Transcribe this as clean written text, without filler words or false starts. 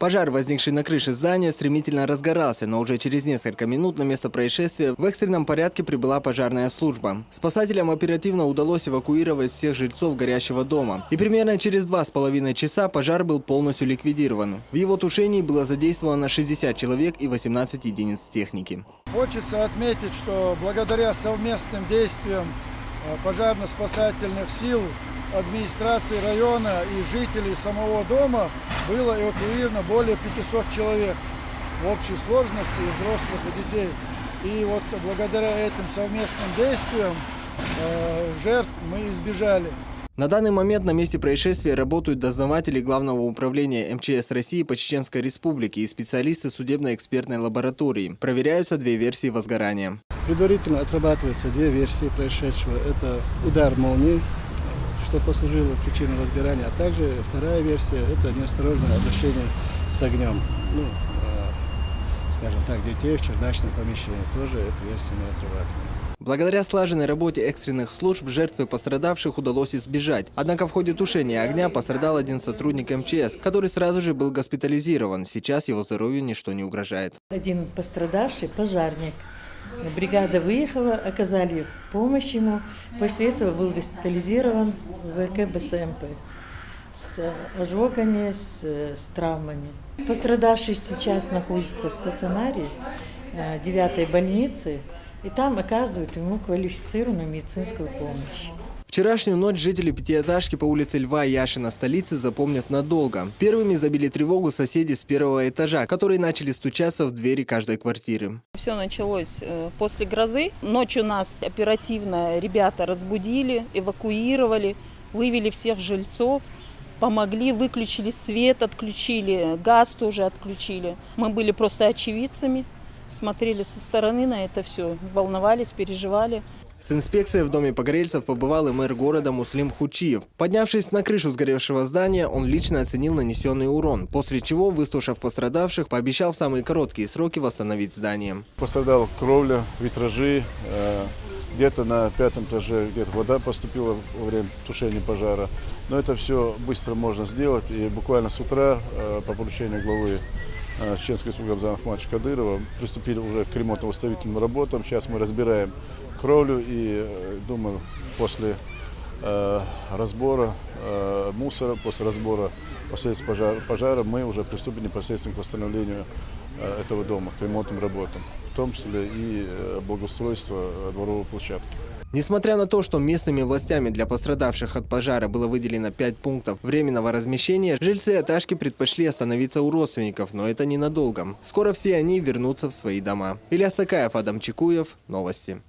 Пожар, возникший на крыше здания, стремительно разгорался, но уже через несколько минут на место происшествия в экстренном порядке прибыла пожарная служба. Спасателям оперативно удалось эвакуировать всех жильцов горящего дома. И примерно через 2,5 часа пожар был полностью ликвидирован. В его тушении было задействовано 60 человек и 18 единиц техники. Хочется отметить, что благодаря совместным действиям пожарно-спасательных сил, администрации района и жителей самого дома было эвакуировано более 500 человек в общей сложности, и взрослых, и детей. И вот благодаря этим совместным действиям жертв мы избежали. На данный момент на месте происшествия работают дознаватели Главного управления МЧС России по Чеченской Республике и специалисты судебно-экспертной лаборатории. Проверяются 2 версии возгорания. Предварительно отрабатываются 2 версии происшедшего. Это удар молнии, что послужило причиной возгорания, а также вторая версия – это неосторожное обращение с огнем. Скажем так, детей в чердачном помещении. Тоже эту версию мы отрабатываем. Благодаря слаженной работе экстренных служб жертв и пострадавших удалось избежать. Однако в ходе тушения огня пострадал один сотрудник МЧС, который сразу же был госпитализирован. Сейчас его здоровью ничто не угрожает. Один пострадавший – пожарник. Бригада выехала, оказали помощь ему. После этого был госпитализирован в ВК БСМП с ожогами, с травмами. Пострадавший сейчас находится в стационаре 9-й больницы, и там оказывают ему квалифицированную медицинскую помощь. Вчерашнюю ночь жители пятиэтажки по улице Льва Яшина столицы запомнят надолго. Первыми забили тревогу соседи с 1-го этажа, которые начали стучаться в двери каждой квартиры. Все началось после грозы. Ночью нас оперативно ребята разбудили, эвакуировали, вывели всех жильцов, помогли, выключили свет, отключили, газ тоже отключили. Мы были просто очевидцами, смотрели со стороны на это все, волновались, переживали. С инспекцией в доме погорельцев побывал и мэр города Муслим Хучиев. Поднявшись на крышу сгоревшего здания, он лично оценил нанесенный урон, после чего, выслушав пострадавших, пообещал в самые короткие сроки восстановить здание. Пострадала кровля, витражи, где-то на 5-м этаже где-то вода поступила во время тушения пожара. Но это все быстро можно сделать, и буквально с утра по поручению главы Чеченской Республики Рамзана Ахматовича Кадырова приступили уже к ремонтно-восстановительным работам. Сейчас мы разбираем кровлю и, думаю, после разбора мусора, после разбора последствий пожара мы уже приступим непосредственно к восстановлению этого дома, к ремонтным работам, в том числе и благоустройство дворовой площадки. Несмотря на то, что местными властями для пострадавших от пожара было выделено 5 пунктов временного размещения, жильцы этажки предпочли остановиться у родственников, но это ненадолго. Скоро все они вернутся в свои дома. Ильяс Сакаев, Адам Чекуев. Новости.